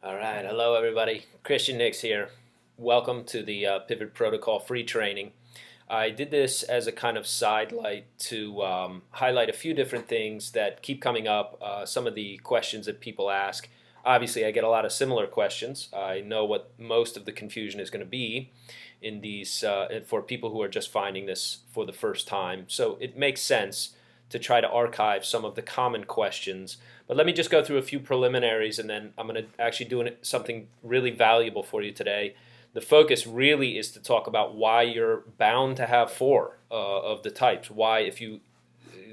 All right, hello everybody. Christian Nix here. Welcome to the Pivot Protocol free training. I did this as a kind of sidelight to highlight a few different things that keep coming up, some of the questions that people ask. Obviously, I get a lot of similar questions. I know what most of the confusion is going to be in these for people who are just finding this for the first time. So it makes sense to try to archive some of the common questions. But let me just go through a few preliminaries, and then I'm going to actually do something really valuable for you today. The focus really is to talk about why you're bound to have four of the types. Why, if you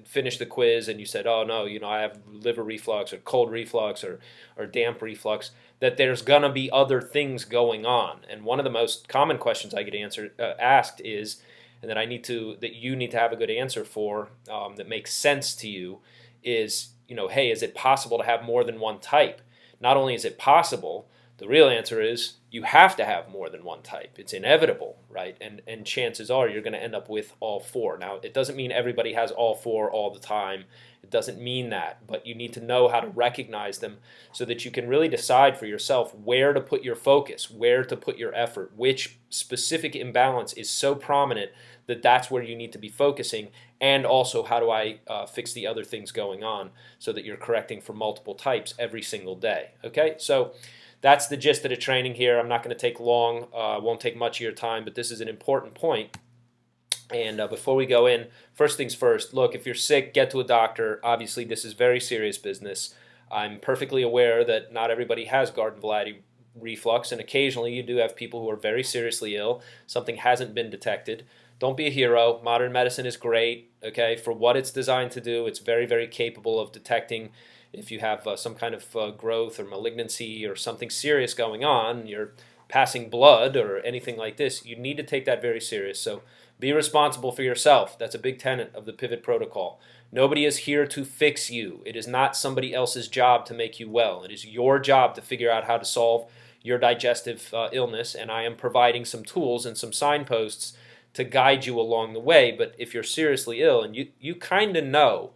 finish the quiz and you said, "Oh no, I have liver reflux or cold reflux or damp reflux," that there's gonna be other things going on. And one of the most common questions I get asked is, and that you need to have a good answer for, that makes sense to you, is, hey, is it possible to have more than one type? Not only is it possible, the real answer is you have to have more than one type. It's inevitable, right? And chances are you're going to end up with all four. Now, it doesn't mean everybody has all four all the time. It doesn't mean that, but you need to know how to recognize them so that you can really decide for yourself where to put your focus, where to put your effort, which specific imbalance is so prominent that that's where you need to be focusing, and also how do I fix the other things going on so that you're correcting for multiple types every single day. Okay, so that's the gist of the training here. I'm not going to take long, won't take much of your time, but this is an important point. And before we go in, first things first, look, if you're sick, get to a doctor. Obviously, this is very serious business. I'm perfectly aware that not everybody has garden variety reflux, and occasionally you do have people who are very seriously ill. Something hasn't been detected. Don't be a hero. Modern medicine is great, okay? For what it's designed to do, it's very, very capable of detecting if you have some kind of growth or malignancy or something serious going on, you're passing blood or anything like this, you need to take that very serious. So be responsible for yourself. That's a big tenet of the Pivot Protocol. Nobody is here to fix you. It is not somebody else's job to make you well. It is your job to figure out how to solve your digestive illness, and I am providing some tools and some signposts to guide you along the way. But if you're seriously ill, and you kind of know,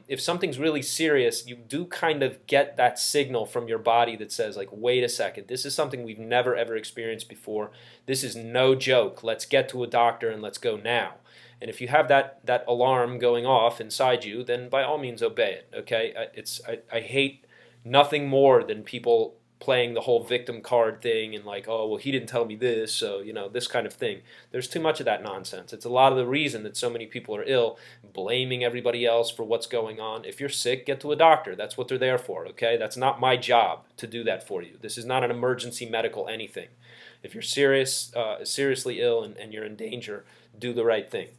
if something's really serious, you do kind of get that signal from your body that says, like, wait a second, this is something we've never ever experienced before. This is no joke. Let's get to a doctor and let's go now. And if you have that alarm going off inside you, then by all means obey it. Okay, I hate nothing more than people playing the whole victim card thing and like, oh, well, he didn't tell me this, so, this kind of thing. There's too much of that nonsense. It's a lot of the reason that so many people are ill, blaming everybody else for what's going on. If you're sick, get to a doctor. That's what they're there for, okay? That's not my job to do that for you. This is not an emergency medical anything. If you're seriously ill and you're in danger, do the right thing,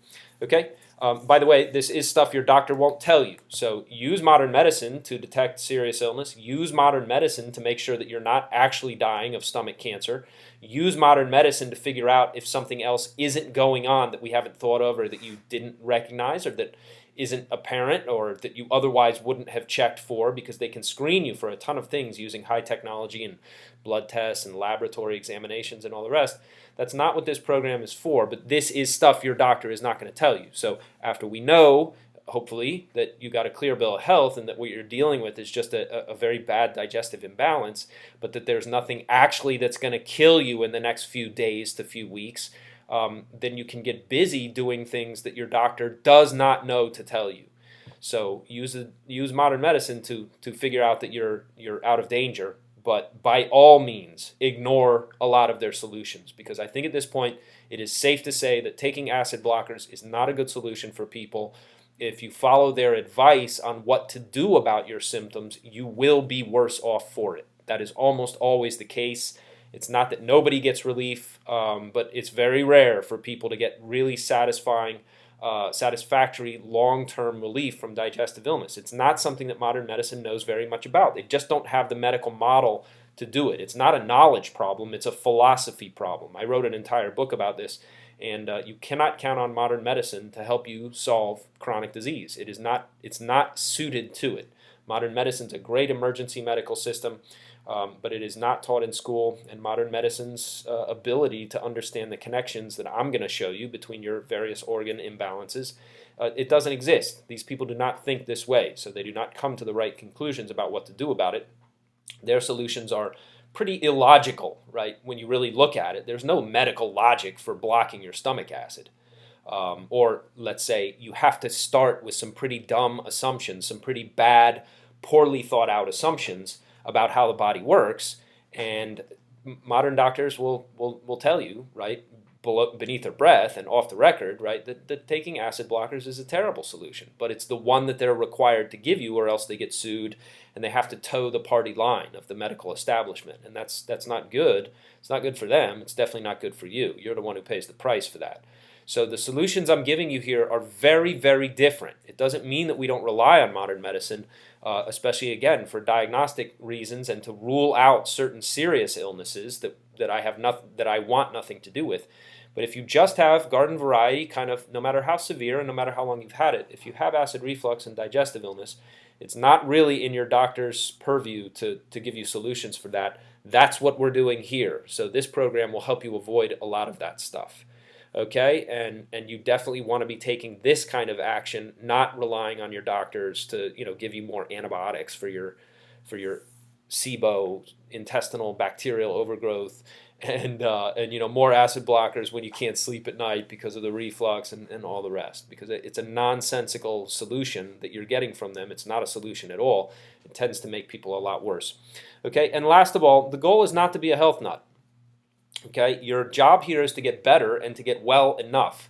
okay? By the way, this is stuff your doctor won't tell you. So use modern medicine to detect serious illness. Use modern medicine to make sure that you're not actually dying of stomach cancer. Use modern medicine to figure out if something else isn't going on that we haven't thought of or that you didn't recognize or that isn't apparent or that you otherwise wouldn't have checked for, because they can screen you for a ton of things using high technology and blood tests and laboratory examinations and all the rest. That's not what this program is for, but this is stuff your doctor is not going to tell you. So after we know, hopefully, that you got a clear bill of health and that what you're dealing with is just a very bad digestive imbalance, but that there's nothing actually that's going to kill you in the next few days to few weeks, then you can get busy doing things that your doctor does not know to tell you. So use modern medicine to figure out that you're out of danger, but by all means ignore a lot of their solutions, because I think at this point it is safe to say that taking acid blockers is not a good solution for people. If you follow their advice on what to do about your symptoms, you will be worse off for it. That is almost always the case. It's not that nobody gets relief, but it's very rare for people to get really satisfactory long-term relief from digestive illness. It's not something that modern medicine knows very much about. They just don't have the medical model to do it. It's not a knowledge problem, it's a philosophy problem. I wrote an entire book about this, and you cannot count on modern medicine to help you solve chronic disease. It's not suited to it. Modern medicine's a great emergency medical system, but it is not taught in school, and modern medicine's ability to understand the connections that I'm going to show you between your various organ imbalances, it doesn't exist. These people do not think this way, so they do not come to the right conclusions about what to do about it. Their solutions are pretty illogical, right? When you really look at it, there's no medical logic for blocking your stomach acid. Or let's say you have to start with some pretty dumb assumptions, some pretty bad, poorly thought out assumptions about how the body works. And modern doctors will tell you, right, beneath their breath and off the record, right, that taking acid blockers is a terrible solution. But it's the one that they're required to give you, or else they get sued and they have to toe the party line of the medical establishment. And that's not good. It's not good for them. It's definitely not good for you. You're the one who pays the price for that. So the solutions I'm giving you here are very, very different. It doesn't mean that we don't rely on modern medicine, especially, again, for diagnostic reasons and to rule out certain serious illnesses that I want nothing to do with. But if you just have garden variety, kind of no matter how severe and no matter how long you've had it, if you have acid reflux and digestive illness, it's not really in your doctor's purview to give you solutions for that. That's what we're doing here. So this program will help you avoid a lot of that stuff. Okay, and you definitely want to be taking this kind of action, not relying on your doctors to give you more antibiotics for your SIBO, intestinal bacterial overgrowth, and more acid blockers when you can't sleep at night because of the reflux and all the rest. Because it's a nonsensical solution that you're getting from them. It's not a solution at all. It tends to make people a lot worse. Okay, and last of all, the goal is not to be a health nut. Okay, your job here is to get better and to get well enough.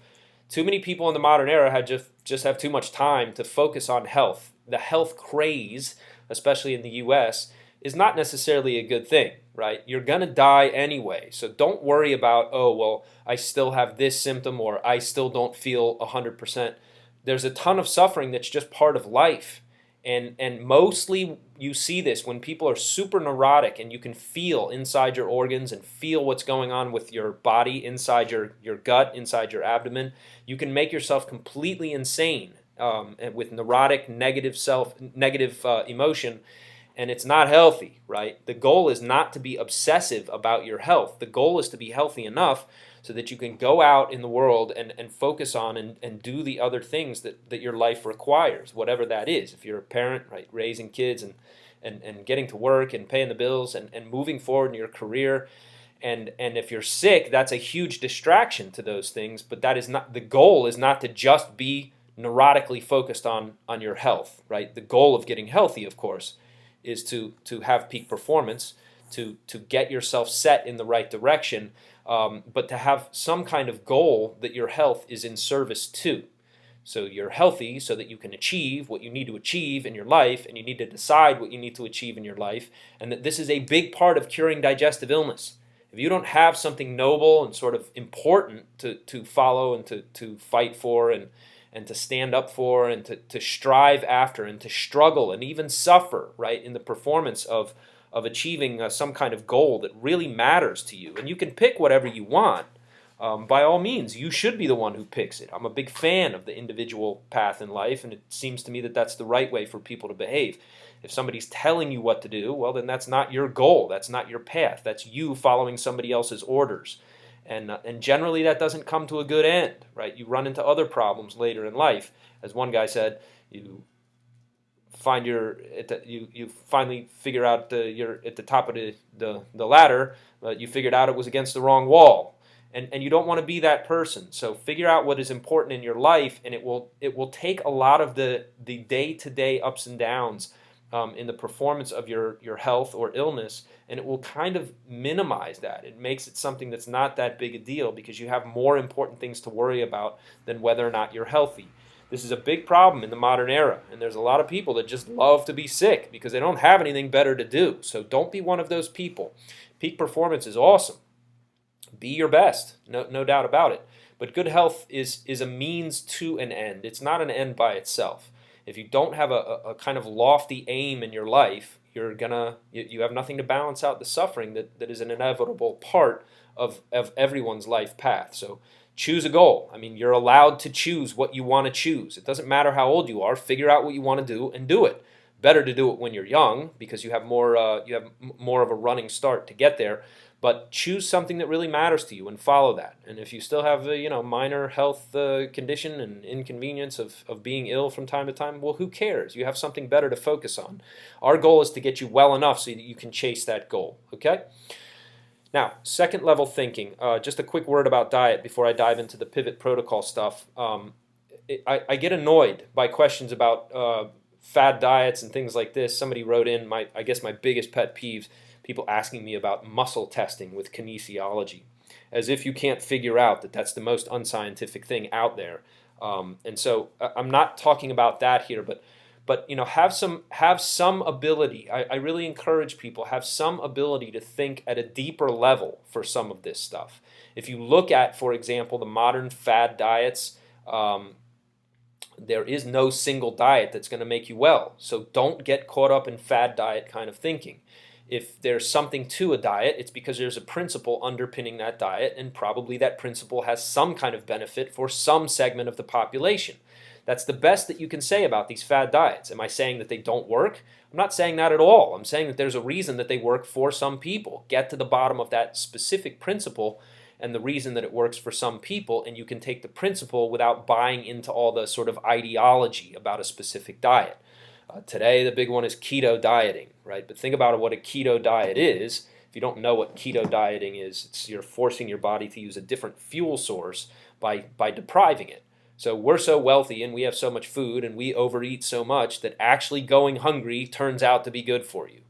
Too many people in the modern era just have too much time to focus on health. The health craze, especially in the US, is not necessarily a good thing, right? You're going to die anyway. So don't worry about, oh, well, I still have this symptom or I still don't feel 100%. There's a ton of suffering that's just part of life. And mostly you see this when people are super neurotic and you can feel inside your organs and feel what's going on with your body, inside your gut, inside your abdomen. You can make yourself completely insane with neurotic, negative emotion, and it's not healthy, right? The goal is not to be obsessive about your health. The goal is to be healthy enough so that you can go out in the world and focus on and do the other things that your life requires, whatever that is. If you're a parent, right, raising kids and getting to work and paying the bills and moving forward in your career. And if you're sick, that's a huge distraction to those things, but that is not, the goal is not to just be neurotically focused on your health, right? The goal of getting healthy, of course, is to have peak performance, to get yourself set in the right direction, but to have some kind of goal that your health is in service to. So you're healthy so that you can achieve what you need to achieve in your life, and you need to decide what you need to achieve in your life, and that this is a big part of curing digestive illness. If you don't have something noble and sort of important to follow and to fight for and to stand up for and to strive after and to struggle and even suffer, right, in the performance of achieving some kind of goal that really matters to you. And you can pick whatever you want. By all means, you should be the one who picks it. I'm a big fan of the individual path in life, and it seems to me that that's the right way for people to behave. If somebody's telling you what to do, well, then that's not your goal. That's not your path. That's you following somebody else's orders. And generally that doesn't come to a good end, right? You run into other problems later in life. As one guy said, you finally figure out you're at the top of the ladder, but you figured out it was against the wrong wall. And you don't want to be that person. So figure out what is important in your life, and it will take a lot of the day-to-day ups and downs in the performance of your health or illness, and it will kind of minimize that. It makes it something that's not that big a deal because you have more important things to worry about than whether or not you're healthy. This is a big problem in the modern era, and there's a lot of people that just love to be sick because they don't have anything better to do. So don't be one of those people. Peak performance is awesome. Be your best, no doubt about it. But good health is a means to an end. It's not an end by itself. If you don't have a kind of lofty aim in your life, you have nothing to balance out the suffering that is an inevitable part of everyone's life path. So choose a goal. I mean, you're allowed to choose what you want to choose. It doesn't matter how old you are. Figure out what you want to do and do it. Better to do it when you're young because you have more of a running start to get there. But choose something that really matters to you and follow that. And if you still have a minor health condition and inconvenience of being ill from time to time, well, who cares? You have something better to focus on. Our goal is to get you well enough so that you can chase that goal. Okay? Now, second level thinking. Just a quick word about diet before I dive into the pivot protocol stuff. I get annoyed by questions about fad diets and things like this. Somebody wrote in I guess my biggest pet peeves. People asking me about muscle testing with kinesiology, as if you can't figure out that that's the most unscientific thing out there. And so I'm not talking about that here, but have some ability. I really encourage people have some ability to think at a deeper level for some of this stuff. If you look at, for example, the modern fad diets, there is no single diet that's going to make you well. So don't get caught up in fad diet kind of thinking. If there's something to a diet, it's because there's a principle underpinning that diet, and probably that principle has some kind of benefit for some segment of the population. That's the best that you can say about these fad diets. Am I saying that they don't work? I'm not saying that at all. I'm saying that there's a reason that they work for some people. Get to the bottom of that specific principle and the reason that it works for some people, and you can take the principle without buying into all the sort of ideology about a specific diet. Today, the big one is keto dieting, right? But think about what a keto diet is. If you don't know what keto dieting is, you're forcing your body to use a different fuel source by depriving it. So we're so wealthy and we have so much food and we overeat so much that actually going hungry turns out to be good for you.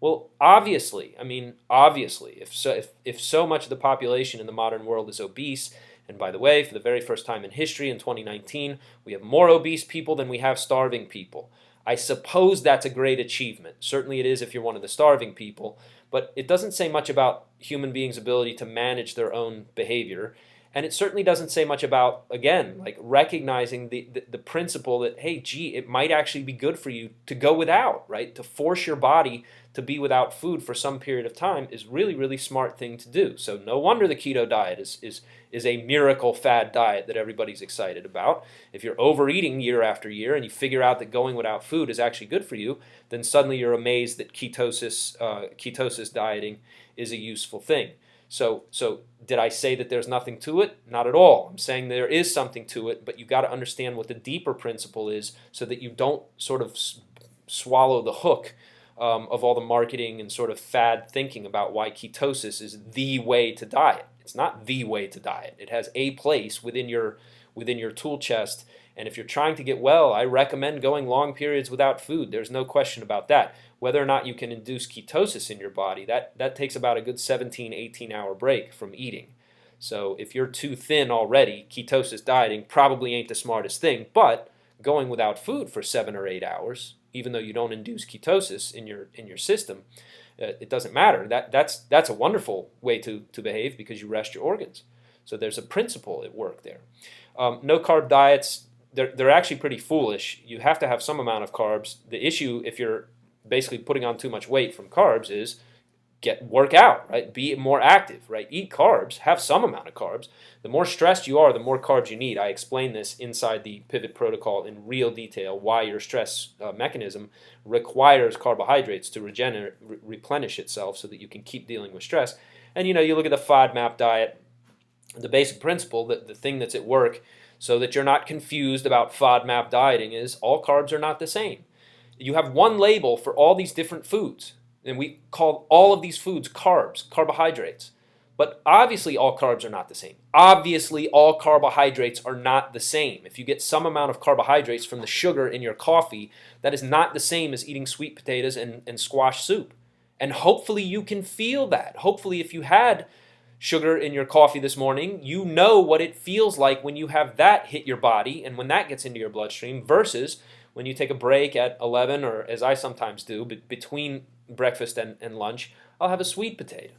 Well, obviously, if so much of the population in the modern world is obese, and by the way, for the very first time in history in 2019, we have more obese people than we have starving people. I suppose that's a great achievement. Certainly it is if you're one of the starving people, but it doesn't say much about human beings' ability to manage their own behavior. And it certainly doesn't say much about, again, like recognizing the principle that, hey, gee, it might actually be good for you to go without, right? To force your body to be without food for some period of time is really, really smart thing to do. So no wonder the keto diet is a miracle fad diet that everybody's excited about. If you're overeating year after year and you figure out that going without food is actually good for you, then suddenly you're amazed that ketosis dieting is a useful thing. So did I say that there's nothing to it? Not at all. I'm saying there is something to it, but you've got to understand what the deeper principle is so that you don't sort of swallow the hook of all the marketing and sort of fad thinking about why ketosis is the way to diet. It's not the way to diet. It has a place within your tool chest, and if you're trying to get well, I recommend going long periods without food. There's no question about that. Whether or not you can induce ketosis in your body, that takes about a good 17, 18-hour break from eating. So if you're too thin already, ketosis dieting probably ain't the smartest thing, but going without food for 7 or 8 hours, even though you don't induce ketosis in your system, it doesn't matter. That's a wonderful way to behave because you rest your organs. So there's a principle at work there. No-carb diets, they're actually pretty foolish. You have to have some amount of carbs. The issue, if you're basically putting on too much weight from carbs, is work out, right? Be more active, right? Eat carbs, have some amount of carbs. The more stressed you are, the more carbs you need. I explain this inside the pivot protocol in real detail, why your stress mechanism requires carbohydrates to replenish itself so that you can keep dealing with stress. And you look at the FODMAP diet, the basic principle, that the thing that's at work so that you're not confused about FODMAP dieting is all carbs are not the same. You have one label for all these different foods, and we call all of these foods carbs, carbohydrates. But obviously all carbs are not the same. Obviously all carbohydrates are not the same. If you get some amount of carbohydrates from the sugar in your coffee, that is not the same as eating sweet potatoes and squash soup. And hopefully you can feel that. Hopefully if you had sugar in your coffee this morning, you know what it feels like when you have that hit your body and when that gets into your bloodstream versus when you take a break at 11, or as I sometimes do, between breakfast and lunch, I'll have a sweet potato,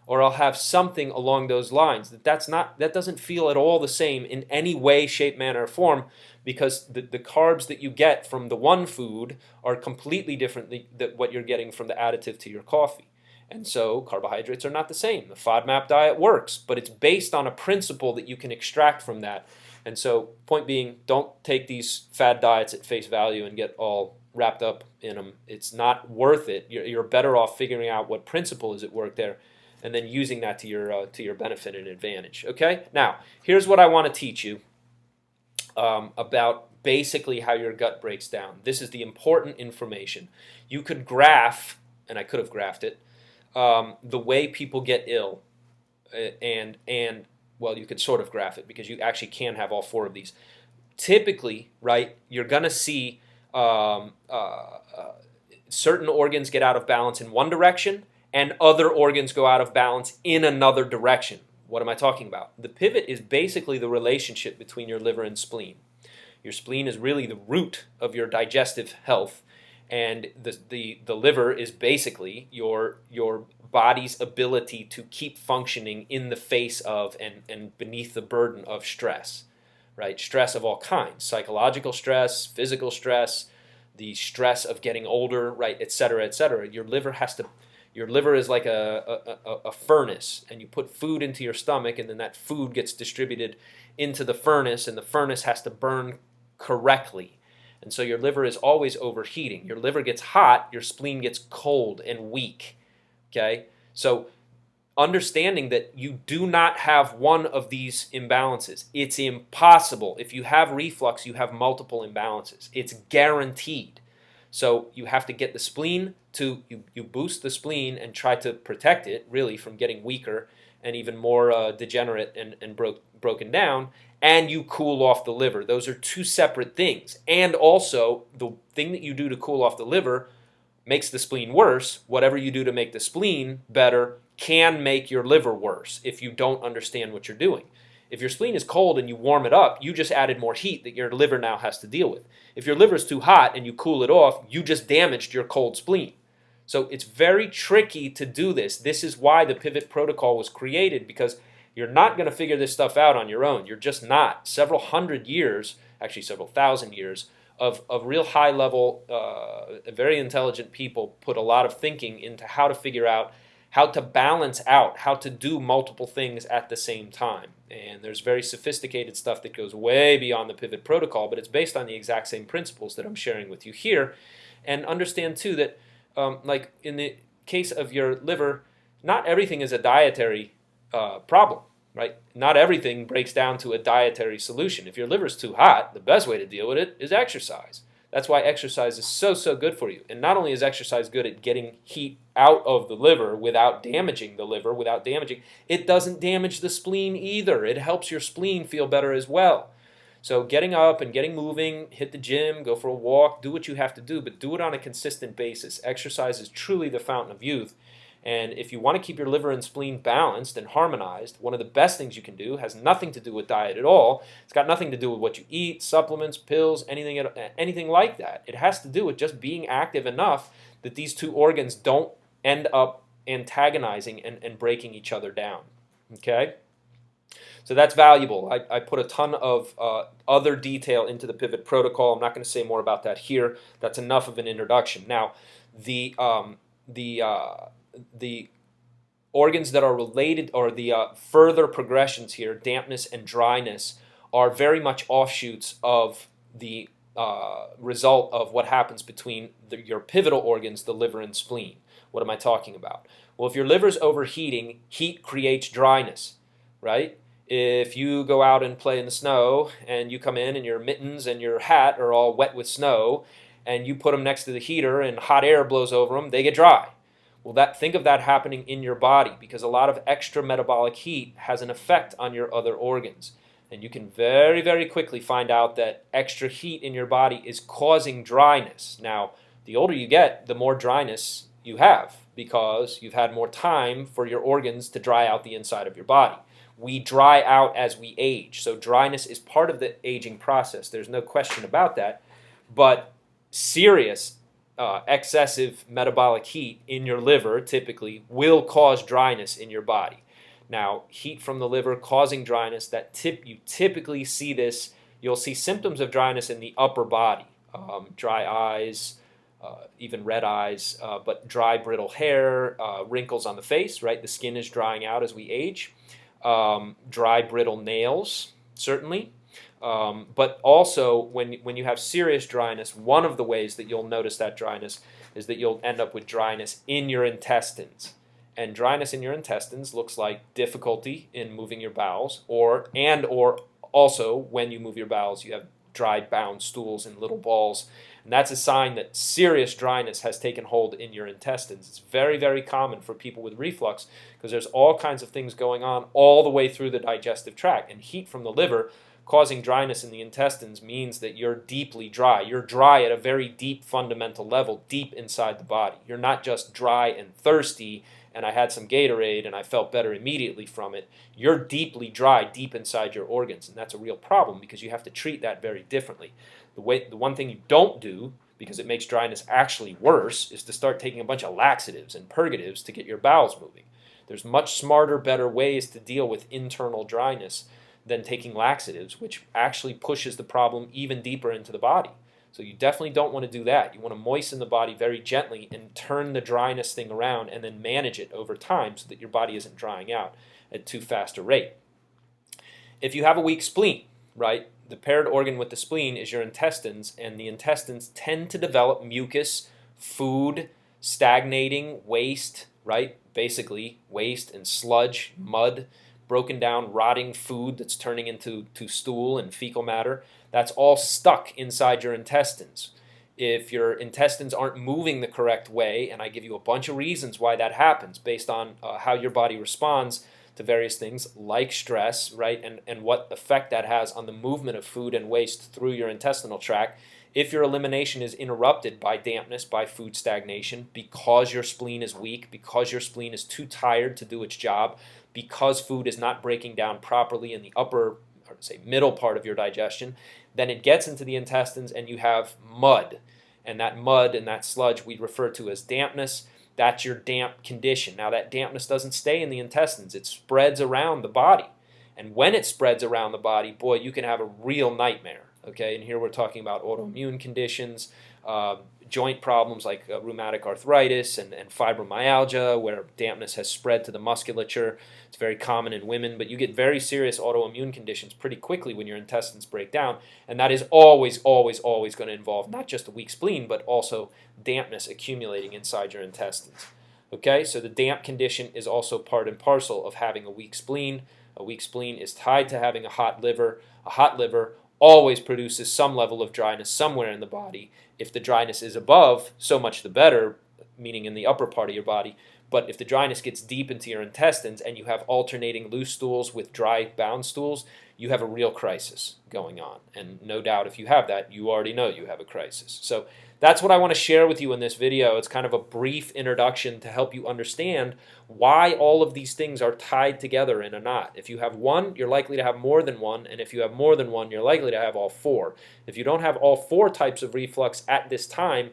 or I'll have something along those lines. That doesn't feel at all the same in any way, shape, manner, or form, because the carbs that you get from the one food are completely different than what you're getting from the additive to your coffee. And so carbohydrates are not the same. The FODMAP diet works, but it's based on a principle that you can extract from that. And so point being, don't take these fad diets at face value and get all wrapped up in them. It's not worth it. You're better off figuring out what principle is at work there, and then using that to your benefit and advantage. Okay. Now, here's what I want to teach you about basically how your gut breaks down. This is the important information. You could graph, and I could have graphed it, the way people get ill, and well, you could sort of graph it because you actually can have all four of these. Typically, right, you're going to see certain organs get out of balance in one direction and other organs go out of balance in another direction. What am I talking about? The pivot is basically the relationship between your liver and spleen. Your spleen is really the root of your digestive health, and the liver is basically your body's ability to keep functioning in the face of and beneath the burden of stress, right? Stress of all kinds, psychological stress, physical stress, the stress of getting older, right, et cetera, et cetera. Your liver is like a furnace, and you put food into your stomach, and then that food gets distributed into the furnace, and the furnace has to burn correctly. And so your liver is always overheating. Your liver gets hot, your spleen gets cold and weak. Okay? So understanding that you do not have one of these imbalances. It's impossible. If you have reflux, you have multiple imbalances. It's guaranteed. So you have to get the spleen to, you boost the spleen and try to protect it, really, from getting weaker and even more degenerate and broken down, and you cool off the liver. Those are two separate things. And also, the thing that you do to cool off the liver makes the spleen worse. Whatever you do to make the spleen better can make your liver worse if you don't understand what you're doing. If your spleen is cold and you warm it up, you just added more heat that your liver now has to deal with. If your liver is too hot and you cool it off, you just damaged your cold spleen. So it's very tricky to do this. This is why the pivot protocol was created, because you're not going to figure this stuff out on your own. You're just not. Several hundred years, actually several thousand years, of real high-level, very intelligent people put a lot of thinking into how to figure out how to balance out, how to do multiple things at the same time. And there's very sophisticated stuff that goes way beyond the pivot protocol, but it's based on the exact same principles that I'm sharing with you here. And understand, too, that like in the case of your liver, not everything is a dietary problem, right? Not everything breaks down to a dietary solution. If your liver's too hot, the best way to deal with it is exercise. That's why exercise is so good for you. And not only is exercise good at getting heat out of the liver without damaging the liver, it doesn't damage the spleen either. It helps your spleen feel better as well. So getting up and getting moving, hit the gym, go for a walk, do what you have to do, but do it on a consistent basis. Exercise is truly the fountain of youth. And if you want to keep your liver and spleen balanced and harmonized, one of the best things you can do has nothing to do with diet at all. It's got nothing to do with what you eat, supplements, pills, anything like that. It has to do with just being active enough that these two organs don't end up antagonizing and breaking each other down. Okay? So that's valuable. I put a ton of other detail into the pivot protocol. I'm not going to say more about that here. That's enough of an introduction. Now, the organs that are related, or the further progressions here, dampness and dryness, are very much offshoots of the result of what happens between your pivotal organs, the liver and spleen. What am I talking about? Well, if your liver's overheating, heat creates dryness, right? If you go out and play in the snow and you come in and your mittens and your hat are all wet with snow and you put them next to the heater and hot air blows over them, they get dry. Well, think of that happening in your body, because a lot of extra metabolic heat has an effect on your other organs. And you can very, very quickly find out that extra heat in your body is causing dryness. Now, the older you get, the more dryness you have, because you've had more time for your organs to dry out the inside of your body. We dry out as we age, so dryness is part of the aging process. There's no question about that. But serious excessive metabolic heat in your liver typically will cause dryness in your body. Now, heat from the liver causing dryness, you typically see this. You'll see symptoms of dryness in the upper body, dry eyes, even red eyes, but dry, brittle hair, wrinkles on the face, right? The skin is drying out as we age. Dry, brittle nails, certainly. But also, when you have serious dryness, one of the ways that you'll notice that dryness is that you'll end up with dryness in your intestines. And dryness in your intestines looks like difficulty in moving your bowels, or also when you move your bowels, you have dry bound stools in little balls. And that's a sign that serious dryness has taken hold in your intestines. It's very, very common for people with reflux because there's all kinds of things going on all the way through the digestive tract. And heat from the liver causing dryness in the intestines means that you're deeply dry. You're dry at a very deep fundamental level, deep inside the body. You're not just dry and thirsty and I had some Gatorade and I felt better immediately from it. You're deeply dry, deep inside your organs, and that's a real problem because you have to treat that very differently. The one thing you don't do, because it makes dryness actually worse, is to start taking a bunch of laxatives and purgatives to get your bowels moving. There's much smarter, better ways to deal with internal dryness than taking laxatives, which actually pushes the problem even deeper into the body. So you definitely don't want to do that. You want to moisten the body very gently and turn the dryness thing around and then manage it over time so that your body isn't drying out at too fast a rate. If you have a weak spleen, right, the paired organ with the spleen is your intestines, and the intestines tend to develop mucus, food, stagnating, waste, right, basically waste and sludge, mud, broken down, rotting food that's turning into stool and fecal matter. That's all stuck inside your intestines. If your intestines aren't moving the correct way, and I give you a bunch of reasons why that happens based on how your body responds to various things like stress, right, and what effect that has on the movement of food and waste through your intestinal tract. If your elimination is interrupted by dampness, by food stagnation, because your spleen is weak, because your spleen is too tired to do its job, because food is not breaking down properly in the upper, or say middle part of your digestion, then it gets into the intestines and you have mud. And that mud and that sludge we refer to as dampness. That's your damp condition. Now that dampness doesn't stay in the intestines. It spreads around the body. And when it spreads around the body, boy, you can have a real nightmare. Okay, and here we're talking about autoimmune conditions, joint problems like rheumatic arthritis and fibromyalgia, where dampness has spread to the musculature. It's very common in women, but you get very serious autoimmune conditions pretty quickly when your intestines break down, and that is always, always, always going to involve not just a weak spleen, but also dampness accumulating inside your intestines. Okay, so the damp condition is also part and parcel of having a weak spleen. A weak spleen is tied to having a hot liver. A hot liver always produces some level of dryness somewhere in the body. If the dryness is above, so much the better, meaning in the upper part of your body. But if the dryness gets deep into your intestines and you have alternating loose stools with dry bound stools, you have a real crisis going on. And no doubt if you have that, you already know you have a crisis. So that's what I want to share with you in this video. It's kind of a brief introduction to help you understand why all of these things are tied together in a knot. If you have one, you're likely to have more than one, and if you have more than one, you're likely to have all four. If you don't have all four types of reflux at this time,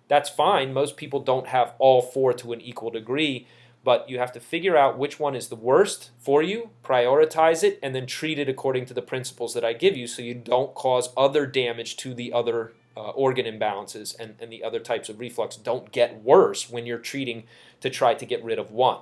that's fine. Most people don't have all four to an equal degree, but you have to figure out which one is the worst for you, prioritize it, and then treat it according to the principles that I give you so you don't cause other damage to the other organ imbalances, and the other types of reflux don't get worse when you're treating to try to get rid of one.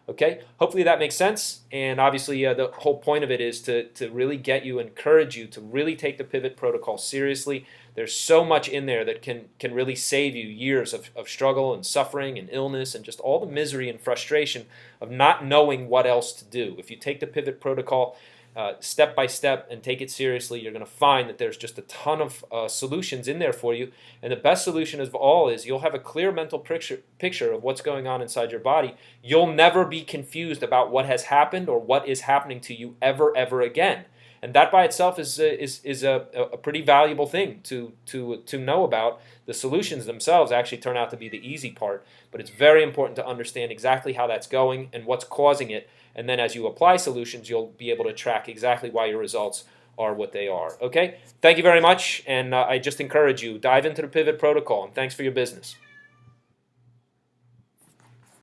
Okay, hopefully that makes sense, and obviously the whole point of it is to really get you, encourage you to really take the pivot protocol seriously. There's so much in there that can really save you years of struggle and suffering and illness and just all the misery and frustration of not knowing what else to do. If you take the pivot protocol step by step and take it seriously, you're going to find that there's just a ton of solutions in there for you. And the best solution of all is you'll have a clear mental picture of what's going on inside your body. You'll never be confused about what has happened or what is happening to you ever again. And that by itself is a pretty valuable thing to know about. The solutions themselves actually turn out to be the easy part, but it's very important to understand exactly how that's going and what's causing it. And then as you apply solutions, you'll be able to track exactly why your results are what they are. Okay? Thank you very much, and I just encourage you, dive into the pivot protocol, and thanks for your business.